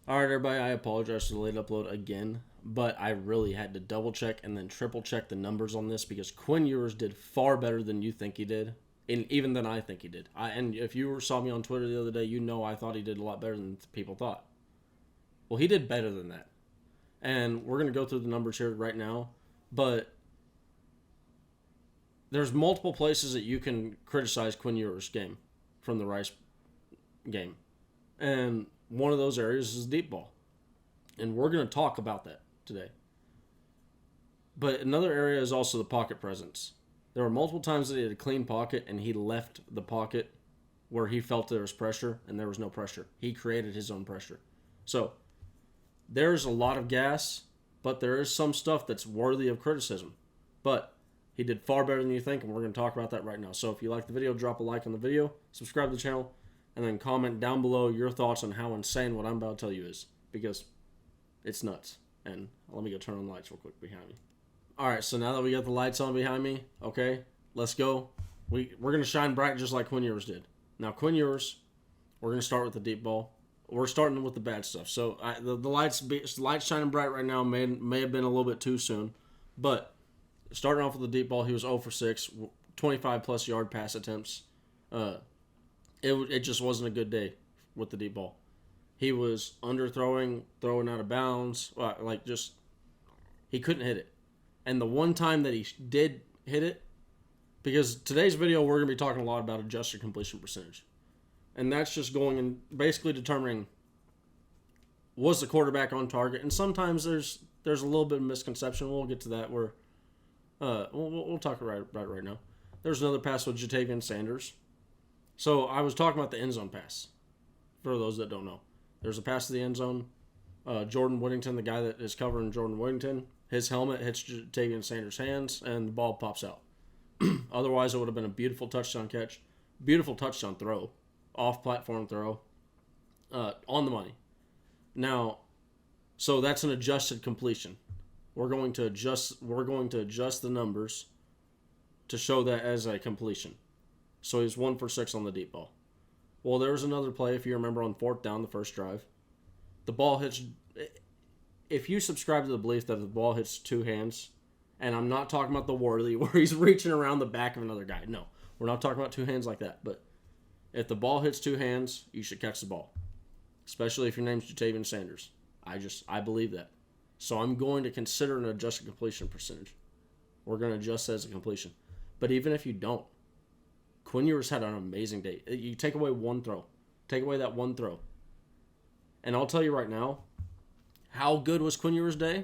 All right, everybody. I apologize for the late upload again, but I really had to double check and then triple check the numbers on this because Quinn Ewers did far better than you think he did, and even than I think he did. And if you saw me on Twitter the other day, you know I thought he did a lot better than people thought. Well, he did better than that, and we're gonna go through the numbers here right now. But there's multiple places that you can criticize Quinn Ewers' game from the Rice game, and one of those areas is deep ball. And we're going to talk about that today. But another area is also the pocket presence. There were multiple times that he had a clean pocket and he left the pocket where he felt there was pressure and there was no pressure. He created his own pressure. So there's a lot of gas, but there is some stuff that's worthy of criticism. But he did far better than you think, and we're going to talk about that right now. So if you like the video, drop a like on the video, subscribe to the channel, and then comment down below your thoughts on how insane what I'm about to tell you is. Because it's nuts. And let me go turn on the lights real quick behind me. Alright, so now that we got the lights on behind me, okay, let's go. We're going to shine bright just like Quinn Ewers did. Now, Quinn Ewers, we're going to start with the deep ball. We're starting with the bad stuff. So the lights shining bright right now may have been a little bit too soon. But starting off with the deep ball, he was 0 for 6, 25 plus yard pass attempts. It just wasn't a good day with the deep ball. He was underthrowing, throwing out of bounds, he couldn't hit it. And the one time that he did hit it, because today's video we're going to be talking a lot about adjusted completion percentage. And that's just going and basically determining, was the quarterback on target? And sometimes there's a little bit of misconception. We'll get to that where we'll talk about it right now. There's another pass with Jatavian Sanders. So I was talking about the end zone pass. For those that don't know, there's a pass to the end zone. Jordan Whittington, the guy that is covering Jordan Whittington, his helmet hits Jatavian Sanders' hands, and the ball pops out. Otherwise, it would have been a beautiful touchdown catch, beautiful touchdown throw, off-platform throw, on the money. Now, so that's an adjusted completion. We're going to adjust the numbers to show that as a completion. So he's 1 for 6 on the deep ball. Well, there was another play, if you remember, on 4th down, the first drive. The ball hits... If you subscribe to the belief that the ball hits 2 hands, and I'm not talking about the Worley where he's reaching around the back of another guy. No, we're not talking about 2 hands like that. But if the ball hits 2 hands, you should catch the ball. Especially if your name's Jatavian Sanders. I believe that. So I'm going to consider an adjusted completion percentage. We're going to adjust that as a completion. But even if you don't, Quinn Ewers had an amazing day. You take away one throw. Take away that one throw. And I'll tell you right now, how good was Quinn Ewers' day?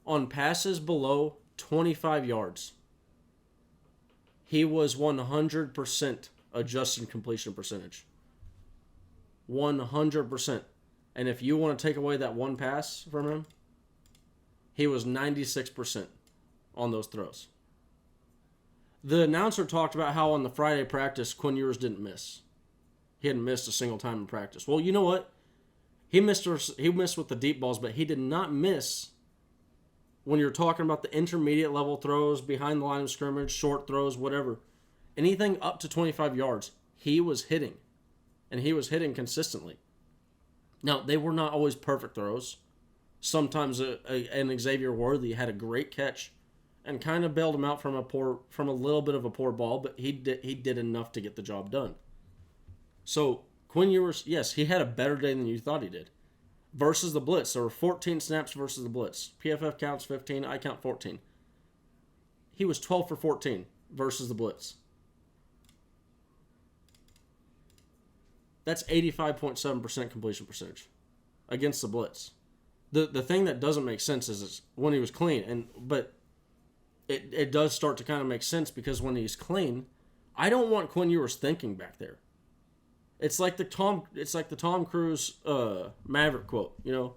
On passes below 25 yards, he was 100% adjusted completion percentage. 100%. And if you want to take away that one pass from him, he was 96% on those throws. The announcer talked about how on the Friday practice, Quinn Ewers didn't miss. He hadn't missed a single time in practice. Well, you know what? He missed with the deep balls, but he did not miss when you're talking about the intermediate level throws, behind the line of scrimmage, short throws, whatever. Anything up to 25 yards, he was hitting. And he was hitting consistently. Now, they were not always perfect throws. Sometimes an Xavier Worthy had a great catch and kind of bailed him out from a little bit of a poor ball, but he did enough to get the job done. So Quinn Ewers, yes, he had a better day than you thought he did. Versus the blitz, there were 14 snaps versus the blitz. PFF counts 15, I count 14. He was 12 for 14 versus the blitz. That's 85.7% completion percentage against the blitz. The thing that doesn't make sense is when he was clean, but it does start to kind of make sense because when he's clean, I don't want Quinn Ewers thinking back there. It's like the Tom Cruise Maverick quote, you know.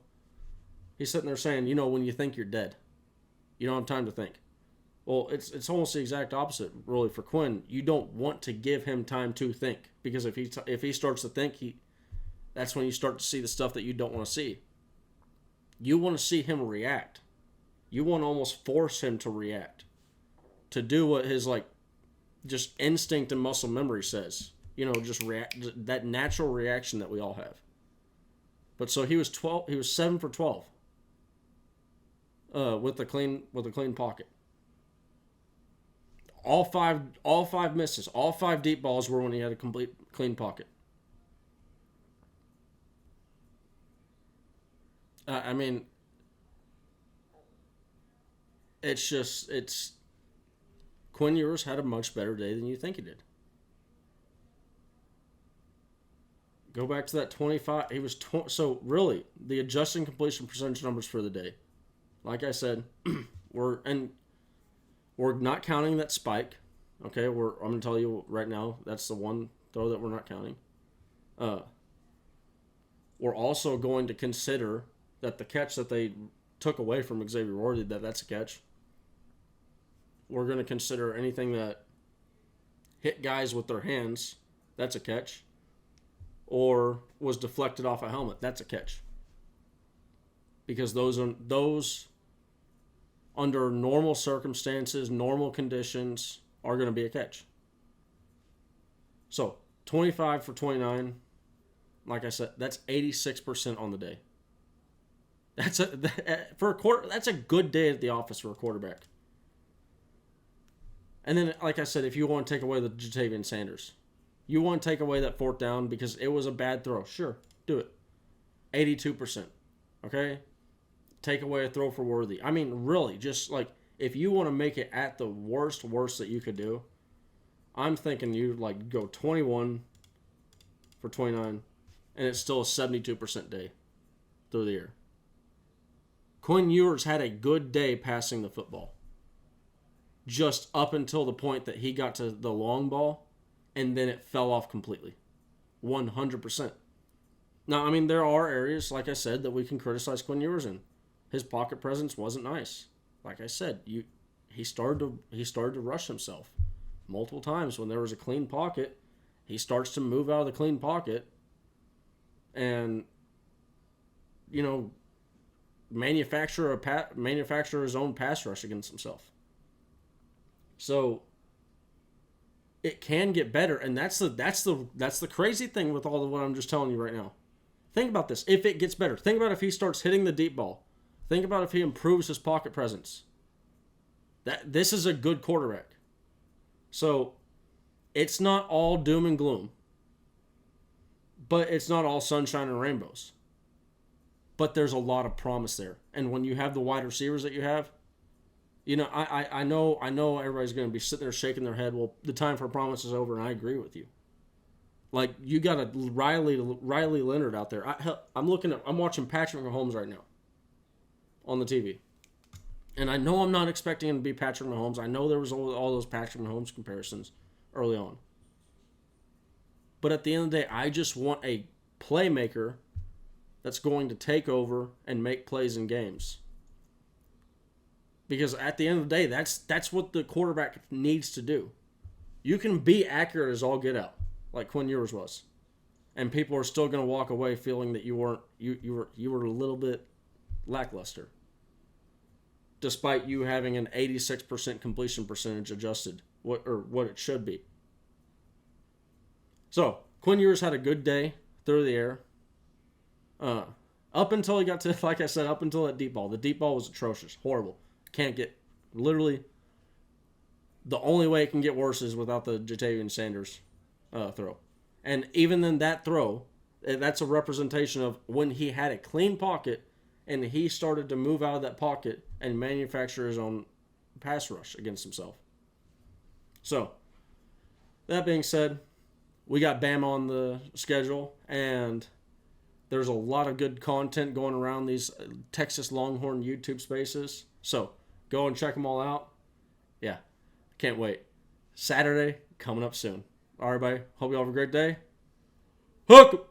He's sitting there saying, you know, when you think you're dead, you don't have time to think. Well, it's almost the exact opposite, really, for Quinn. You don't want to give him time to think because if he starts to think, that's when you start to see the stuff that you don't want to see. You want to see him react. You want to almost force him to react, to do what his just instinct and muscle memory says. You know, just react, that natural reaction that we all have. But so he was 12. He was 7 for 12. With a clean pocket. All five misses. All 5 deep balls were when he had a complete clean pocket. I mean, it's Quinn Ewers had a much better day than you think he did. Go back to that 25. He was so really the adjusted completion percentage numbers for the day. Like I said, we're not counting that spike. Okay, I'm gonna tell you right now that's the one throw that we're not counting. We're also going to consider that the catch that they took away from Xavier Worthy, that's a catch. We're going to consider anything that hit guys with their hands, that's a catch. Or was deflected off a helmet, that's a catch. Because those under normal circumstances, normal conditions, are going to be a catch. So, 25 for 29, like I said, that's 86% on the day. That's a good day at the office for a quarterback. And then, like I said, if you want to take away the Jatavian Sanders, you want to take away that 4th down because it was a bad throw. Sure, do it. 82%. Okay? Take away a throw for Worthy. I mean, really, just like if you want to make it at the worst that you could do, I'm thinking you like go 21 for 29, and it's still a 72% day through the air. Quinn Ewers had a good day passing the football. Just up until the point that he got to the long ball, and then it fell off completely. 100%. Now, I mean, there are areas, like I said, that we can criticize Quinn Ewers in. His pocket presence wasn't nice. Like I said, he started to rush himself multiple times when there was a clean pocket. He starts to move out of the clean pocket and, manufacture his own pass rush against himself. So it can get better, and that's the crazy thing with all of what I'm just telling you right now. Think about this. If it gets better, think about if he starts hitting the deep ball. Think about if he improves his pocket presence. This is a good quarterback. So it's not all doom and gloom, but it's not all sunshine and rainbows. But there's a lot of promise there. And when you have the wide receivers that you have, I know everybody's going to be sitting there shaking their head. Well, the time for promise is over, and I agree with you. Like, you got a Riley Leonard out there. I'm watching Patrick Mahomes right now on the TV. And I know I'm not expecting him to be Patrick Mahomes. I know there was all those Patrick Mahomes comparisons early on. But at the end of the day, I just want a playmaker that's going to take over and make plays in games. Because at the end of the day, that's what the quarterback needs to do. You can be accurate as all get out, like Quinn Ewers was, and people are still going to walk away feeling that you were a little bit lackluster, despite you having an 86% completion percentage adjusted, what it should be. So Quinn Ewers had a good day through the air. Up until he got to, like I said, up until that deep ball. The deep ball was atrocious, horrible. Can't get, literally, the only way it can get worse is without the Jatavian Sanders throw. And even then, that throw, that's a representation of when he had a clean pocket and he started to move out of that pocket and manufacture his own pass rush against himself. So, that being said, we got Bama on the schedule, and there's a lot of good content going around these Texas Longhorn YouTube spaces. So, go and check them all out. Yeah, can't wait. Saturday, coming up soon. All right, everybody. Hope you all have a great day. Hook!